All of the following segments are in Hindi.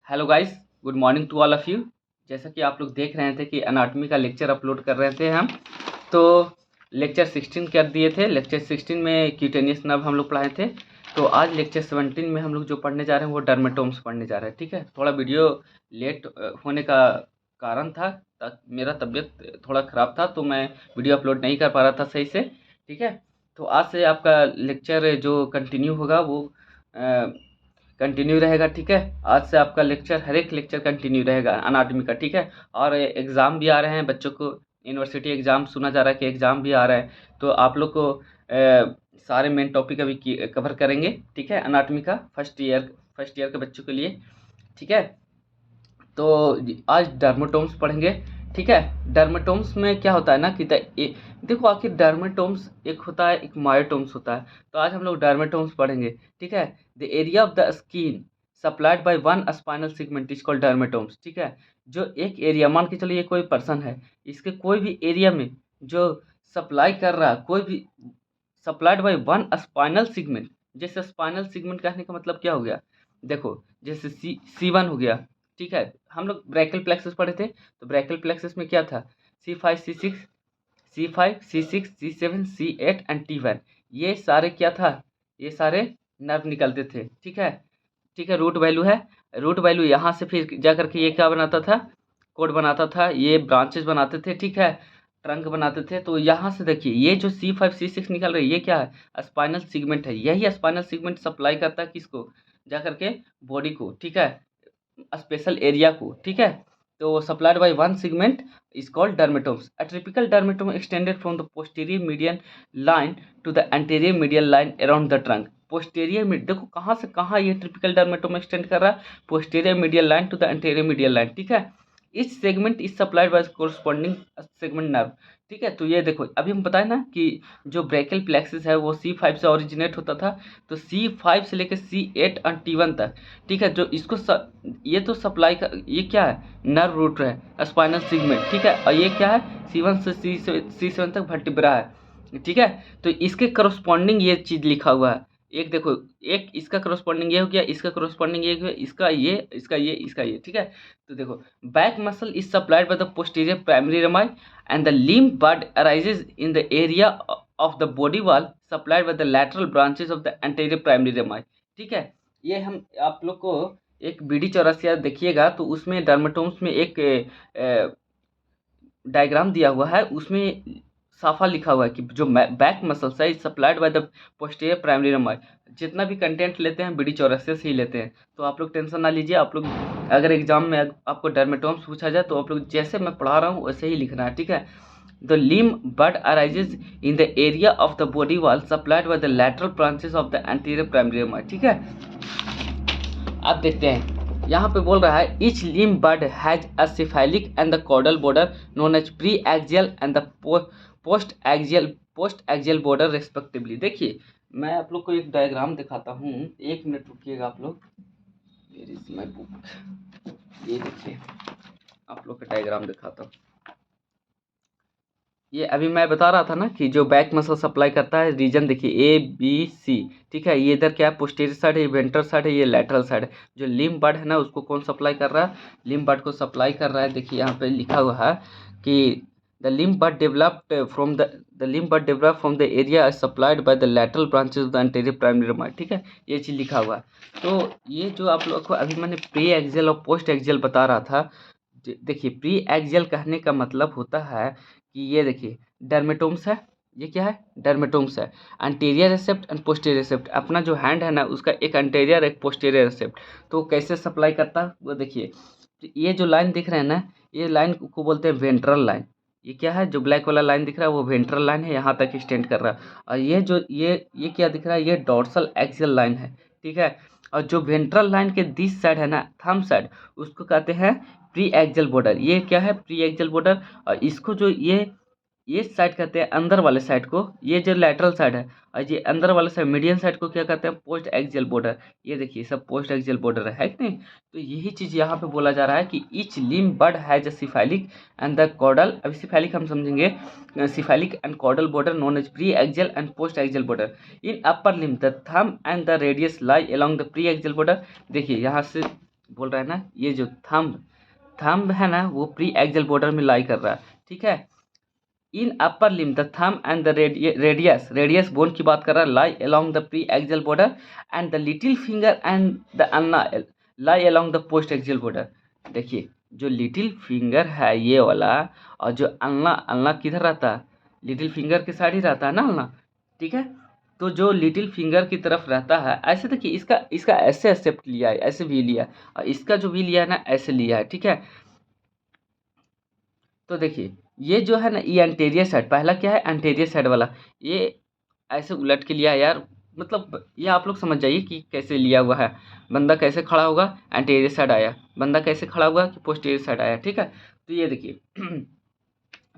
Hello guys, good morning to all of you. जैसा कि आप लोग देख रहे थे कि एनाटॉमी का लेक्चर अपलोड कर रहे थे हम, तो लेक्चर 16 कर दिए थे। लेक्चर 16 में क्यूटेनियस नर्व हम लोग पढ़ाए थे। तो आज लेक्चर 17 में हम लोग जो पढ़ने जा रहे हैं वो डर्मेटोम्स पढ़ने जा रहे हैं। ठीक है, थोड़ा वीडियो लेट होने का कारण था, मेरा तबीयत थोड़ा ख़राब था तो मैं वीडियो अपलोड नहीं कर पा रहा था सही से। ठीक है, तो आज से आपका लेक्चर जो कंटिन्यू होगा वो कंटिन्यू रहेगा। ठीक है, आज से आपका लेक्चर, हर एक लेक्चर कंटिन्यू रहेगा एनाटॉमी का। ठीक है, और एग्ज़ाम भी आ रहे हैं बच्चों को, यूनिवर्सिटी एग्ज़ाम सुना जा रहा है कि एग्ज़ाम भी आ रहा है, तो आप लोग को सारे मेन टॉपिक अभी कवर करेंगे। ठीक है, एनाटॉमी का फर्स्ट ईयर के बच्चों के लिए। ठीक है, तो आज डर्मेटोम्स पढ़ेंगे। ठीक है, डर्मेटोम्स में क्या होता है ना कि देखो, आखिर डर्मेटोम्स एक होता है, एक मायोटोम्स होता है। तो आज हम लोग डर्मेटोम्स पढ़ेंगे। ठीक है, the area of the skin supplied by one spinal segment is called डर्मेटोम्स। ठीक है, जो एक एरिया, मान के चलो ये कोई पर्सन है, इसके कोई भी एरिया में जो सप्लाई कर रहा है, कोई भी supplied by one spinal segment. जैसे स्पाइनल सेगमेंट कहने का मतलब क्या हो गया, देखो जैसे C1 हो गया। ठीक है, हम लोग ब्रैकियल प्लेक्सस पढ़े थे, तो ब्रैकियल प्लेक्सस में क्या था, C5 C6 C7 C8 and T1। ये सारे क्या था, ये सारे नर्व निकलते थे। ठीक है, ठीक है, रूट वैल्यू है। रूट वैल्यू यहाँ से फिर जा करके ये क्या बनाता था, कोड बनाता था, ये ब्रांचेस बनाते थे। ठीक है, ट्रंक बनाते थे। तो यहाँ से देखिए, ये जो C5 C6 निकल रही है, ये क्या है, स्पाइनल सेगमेंट है। यही स्पाइनल सेगमेंट सप्लाई करता है किसको, जा करके बॉडी को। ठीक है, स्पेशल एरिया को। ठीक है, तो supplied by one segment is called dermatomes. A typical dermatome extended from the posterior median line to the anterior median line around the trunk. Posterior में देखो कहाँ से कहाँ ये टिपिकल डर्मेटोम एक्सटेंड कर रहा है, posterior medial line to the anterior medial line. ठीक है, इस segment is supplied by corresponding segment nerve. ठीक है, तो ये देखो अभी हम बताए ना कि जो ब्रैकियल प्लेक्सिस है वो C5 से ओरिजिनेट होता था, तो C5 से लेकर C8 और T1 तक। ठीक है, जो इसको ये तो सप्लाई का, ये क्या है, नर्व रूट है, स्पाइनल सेगमेंट। ठीक है, और ये क्या है, C1 से C7 तक वर्टिब्रा है। ठीक है, तो इसके करस्पॉन्डिंग ये चीज़ लिखा हुआ है। एक देखो, एक इसका करस्पॉन्डिंग ये हो गया, इसका करस्पॉन्डिंग ये हो गया, इसका ये, इसका ये, इसका ये। ठीक है, तो देखो, back muscle is supplied by the posterior primary Ramai and the limb bud arises in the area of the body wall supplied by the lateral branches of the anterior primary rami। ठीक है, ये हम आप लोग को एक BD84 देखिएगा तो उसमें डर्मेटोम्स में एक डायग्राम दिया हुआ है, उसमें साफा लिखा हुआ है कि जो बैक मसल्स है supplied by the posterior primary Ramai. जितना भी कंटेंट लेते हैं BD84 से ही लेते हैं, तो आप लोग टेंशन ना लीजिए। आप लोग अगर एग्जाम में आपको डर्मेटोम्स पूछा जाए तो आप लोग जैसे मैं पढ़ा रहा हूँ वैसे ही लिखना है। ठीक है, the limb bud arises in the area of the body wall supplied by the lateral branches of the anterior primary rami। ठीक है, अब देखते हैं, यहाँ पे बोल रहा है each limb bud has a cephalic and the caudal border known as pre-axial and the post-axial border respectively। देखिए, मैं आप लोग को एक डायग्राम दिखाता हूँ, एक मिनट रुकिएगा आप लोग। Here is my book। ये देखिए, आप लोग का डायग्राम दिखाता हूँ। ये अभी मैं बता रहा था ना कि जो बैक मसल सप्लाई करता है रीजन, देखिए ABC। ठीक है, ये इधर क्या है, पोस्टीरियर साइड है, ये वेंट्रल साइड है, ये लैटरल साइड है। जो लिम्ब बड है ना, उसको कौन सप्लाई कर रहा है, लिम्ब बड को सप्लाई कर रहा है। देखिए यहाँ पे लिखा हुआ है कि the limb bud developed from the area supplied by the lateral branches of the anterior primary rami. ठीक है, ये चीज़ लिखा हुआ है। तो ये जो आप लोग को अभी मैंने प्री एक्सियल और पोस्ट एक्सियल बता रहा था, देखिए प्री एक्सियल कहने का मतलब होता है कि ये देखिए डर्मेटोम्स है, ये क्या है, डर्मेटोम्स है। एंटीरियर रिसेप्ट एंड पोस्टीरियर रिसेप्ट, अपना जो हैंड है ना उसका एक एंटीरियर एक पोस्टीरियर रिसेप्ट। तो कैसे सप्लाई करता है वो देखिए, ये जो लाइन दिख रहे हैं ना, ये लाइन को बोलते हैं वेंट्रल लाइन। ये क्या है, जो ब्लैक वाला लाइन दिख रहा है वो वेंट्रल लाइन है, यहाँ तक एक्सटेंड कर रहा है। और ये जो ये क्या दिख रहा है, ये डोर्सल एक्सियल लाइन है। ठीक है, और जो वेंट्रल लाइन के दिस साइड है ना, थंब साइड, उसको कहते हैं प्री एक्सियल बॉर्डर। ये क्या है, प्री एक्सियल बॉर्डर। और इसको जो ये साइड कहते हैं अंदर वाले साइड को, ये जो लैटरल साइड है, और ये अंदर वाले साइड मीडियन साइड को क्या कहते हैं, पोस्ट एक्सियल बॉर्डर। ये देखिए सब पोस्ट एक्सियल बॉर्डर है कि नहीं। तो यही चीज़ यहाँ पे बोला जा रहा है कि each limb bud has a cephalic and the caudal. अभी सिफाइलिक हम समझेंगे, cephalic and caudal border known as preaxial and postaxial border. In upper limb the thumb and the radius lie along the preaxial border. देखिए यहाँ से बोल रहा है ना, ये जो थंब है ना वो प्री एक्सियल बॉर्डर में लाई कर रहा है, ठीक है। In upper limb the thumb and the radius bone की बात कर रहा है, lie along the preaxial border and the little finger and the ulna lie along the postaxial border. देखिए जो लिटिल फिंगर है ये वाला, और जो अल्ना किधर रहता है, लिटिल फिंगर के साइड ही रहता है ना अल्ना, ठीक है। तो जो लिटिल फिंगर की तरफ रहता है, ऐसे देखिए इसका इसका ऐसे एक्सेप्ट लिया है, ऐसे भी लिया है, और इसका जो भी लिया है ना ऐसे लिया है, ठीक है। तो देखिए ये जो है ना ये एंटीरियर साइड, पहला क्या है एंटीरियर साइड वाला, ये ऐसे उलट के लिया है यार, मतलब ये आप लोग समझ जाइए कि कैसे लिया हुआ है। बंदा कैसे खड़ा होगा, एंटीरियर साइड आया, बंदा कैसे खड़ा हुआ कि पोस्टीरियर साइड आया, ठीक है। तो ये देखिए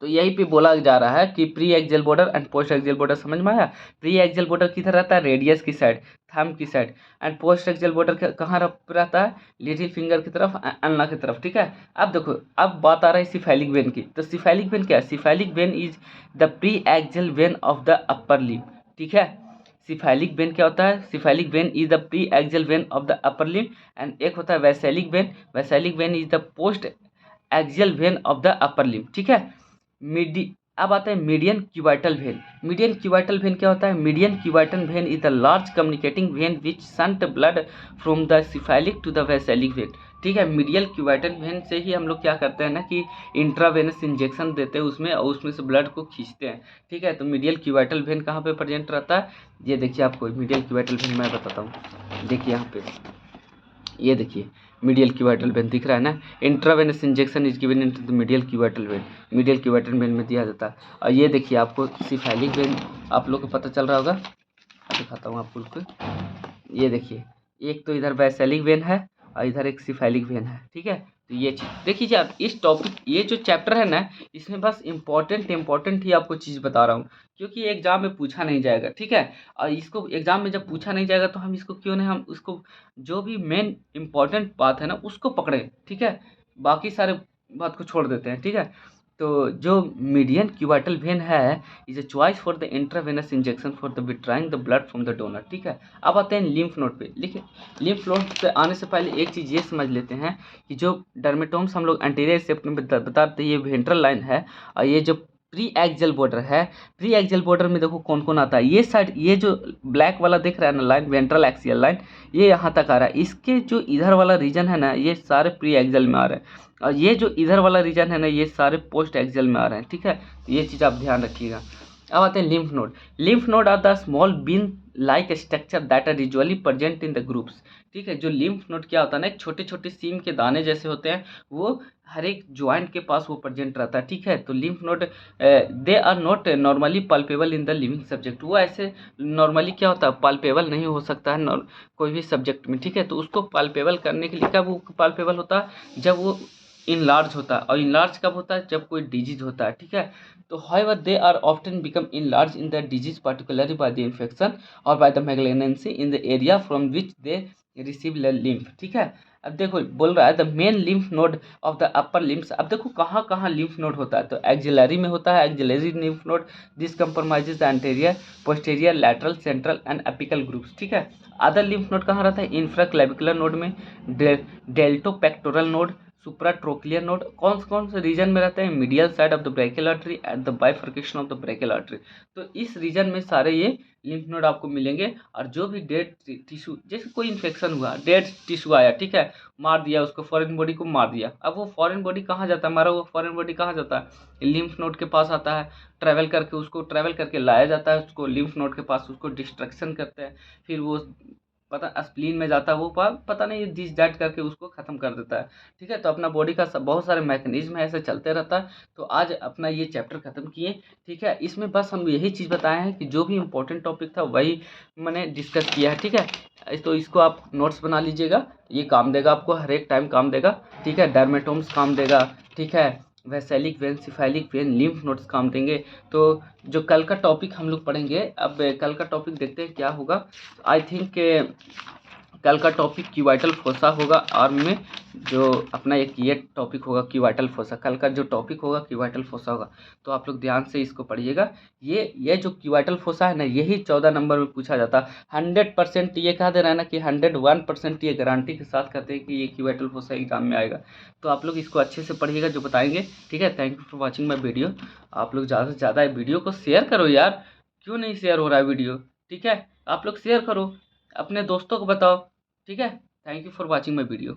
तो यहीं पे बोला जा रहा है कि pre axial border and postaxial border, समझ में आया। प्री एक्सियल बॉर्डर किधर रहता है, रेडियस की साइड, थंब की side, and postaxial border कहाँ रहता है, लिटिल फिंगर की तरफ, अल्ना की तरफ, ठीक है। अब देखो अब बात आ रहा है सिफेलिक वेन की। तो सिफेलिक वेन क्या है, cephalic vein is the preaxial vein of the upper limb, ठीक है। सिफेलिक वेन क्या होता है, cephalic vein is the preaxial vein of the upper limb, and एक होता है basilic vein, basilic vein is the postaxial vein of the upper limb, ठीक है। मिडी अब आता है median cubital vein. Median cubital vein क्या होता है, median cubital vein is the large communicating vein which shunts blood from the cephalic to the basilic vein, ठीक है। मीडियल क्यूबाइटल वेन से ही हम लोग क्या करते हैं ना कि इंट्रावेनस इंजेक्शन देते हैं उसमें, और उसमें से ब्लड को खींचते हैं, ठीक है। तो मीडियल क्यूबाइटल वेन कहाँ पे प्रेजेंट रहता है, ये देखिए आपको मीडियल क्यूबाइटल वेन मैं बताता हूँ। देखिए यहाँ पे ये देखिए मीडियल क्यूबाइटल वेन दिख रहा है ना, intravenous injection is given into the medial cubital when, medial cubital when में दिया जाता है। और ये देखिए आपको सिफेलिक वेन आप लोग को पता चल रहा होगा, दिखाता हूँ आपको उसको। ये देखिए एक तो इधर वैसेलिक वेन है और इधर एक सिफेलिक वेन है, ठीक है। तो ये चीज़ देखिए आप इस टॉपिक, ये जो चैप्टर है ना इसमें बस इम्पोर्टेंट ही आपको चीज़ बता रहा हूँ, क्योंकि एग्जाम में पूछा नहीं जाएगा, ठीक है। और इसको एग्जाम में जब पूछा नहीं जाएगा तो हम इसको क्यों नहीं, हम उसको जो भी मेन इम्पॉर्टेंट बात है ना उसको पकड़ें, ठीक है। बाकी सारे बात को छोड़ देते हैं, ठीक है। तो जो मीडियन क्यूबाइटल वेन है is a choice for the intravenous injection for the withdrawing the blood from the donor, ठीक है। अब आते हैं लिम्फ नोड पे। लिखिए लिम्फ नोड पे आने से पहले एक चीज़ ये समझ लेते हैं कि जो डर्मेटोम्स हम लोग एंटीरियर सेप्ट में बताते हैं ये वेंट्रल लाइन है, और ये जो प्री एक्सियल बॉर्डर है, प्री एक्सियल बॉर्डर में देखो कौन कौन आता है, ये साइड ये जो ब्लैक वाला दिख रहा है ना लाइन, वेंट्रल एक्सियल लाइन, ये यहाँ तक आ रहा है। इसके जो इधर वाला रीजन है ना ये सारे प्री एक्सियल में आ रहे हैं, और ये जो इधर वाला रीजन है ना ये सारे पोस्ट एक्सियल में आ रहे हैं, ठीक है। ये चीज़ आप ध्यान रखिएगा। अब आते हैं lymph node. Lymph node are the small bean like structure that are usually present in the groups, ठीक है। जो लिम्फ नोड क्या होता है ना, एक छोटे छोटे सीम के दाने जैसे होते हैं, वो हर एक ज्वाइंट के पास वो प्रेजेंट रहता है, ठीक है। तो lymph node they are not normally palpable in the living subject, वो ऐसे नॉर्मली क्या होता है पल्पेबल नहीं हो सकता है कोई भी सब्जेक्ट में, ठीक है। तो उसको पल्पेबल करने के लिए कब वो पल्पेबल होता है, जब वो इनलार्ज होता है, और इनलार्ज कब होता है, जब कोई डिजीज होता है, ठीक है। तो however they are often become enlarged in the disease particularly by the infection और by the malignancy in the area from which they receive lymph, ठीक है। अब देखो बोल रहा है the main lymph node of the upper limbs. अब देखो कहाँ कहाँ लिम्फ नोड होता है, तो एक्सिलरी में होता है, axillary lymph node, this compromises the anterior, posterior, lateral, central and apical groups, ठीक है। अदर लिम्फ नोड कहाँ रहता है, इंफ्राक्लेविकुलर नोड में, डेल्टोपेक्टोरल नोड, सुप्राट्रोक्लियर नोड, कौन से रीजन में रहते हैं, medial side of the brachial artery at the bifurcation of the brachial artery. तो इस रीजन में सारे ये लिम्फ नोड आपको मिलेंगे। और जो भी डेड टिश्यू, जैसे कोई इन्फेक्शन हुआ, डेड टिश्यू आया, ठीक है, मार दिया उसको, फॉरेन बॉडी को मार दिया, अब वो फॉरेन बॉडी कहाँ जाता है, मारा हुआ फॉरेन बॉडी कहाँ जाता है, लिम्फ नोड के पास आता है, ट्रैवल करके उसको ट्रैवल करके लाया जाता है उसको लिम्फ नोड के पास, उसको डिस्ट्रक्शन करते हैं, फिर वो पता स्प्लीन में जाता है, वो पता नहीं दिस डैट करके उसको ख़त्म कर देता है, ठीक है। तो अपना बॉडी का बहुत सारे मैकेनिज्म है, ऐसे चलते रहता है। तो आज अपना ये चैप्टर ख़त्म किए, ठीक है। इसमें बस हम यही चीज़ बताए हैं कि जो भी इम्पोर्टेंट टॉपिक था वही मैंने डिस्कस किया है, ठीक है। तो इसको आप नोट्स बना लीजिएगा, ये काम देगा आपको, हर एक टाइम काम देगा, ठीक है। डर्मेटोम्स काम देगा, ठीक है, basilic vein, cephalic vein, lymph nodes काम देंगे। तो जो कल का टॉपिक हम लोग पढ़ेंगे, अब कल का टॉपिक देखते हैं क्या होगा। आई थिंक कल का टॉपिक क्यूबाइटल फोसा होगा और में जो अपना एक ये टॉपिक होगा क्यूबाइटल फोसा, कल का जो टॉपिक होगा क्यूबाइटल फोसा होगा। तो आप लोग ध्यान से इसको पढ़िएगा। ये जो क्यूबाइटल फोसा है ना, यही 14 नंबर में पूछा जाता है। 100% ये कह दे रहा है ना कि 101% ये गारंटी के साथ कहते हैं कि ये क्यूबाइटल फोसा एग्जाम में आएगा। तो आप लोग इसको अच्छे से पढ़िएगा जो बताएंगे, ठीक है। Thank you for watching my video. आप लोग ज़्यादा से ज़्यादा वीडियो को शेयर करो यार, क्यों नहीं शेयर हो रहा है वीडियो, ठीक है। आप लोग शेयर करो, अपने दोस्तों को बताओ, ठीक है। Thank you for watching my video.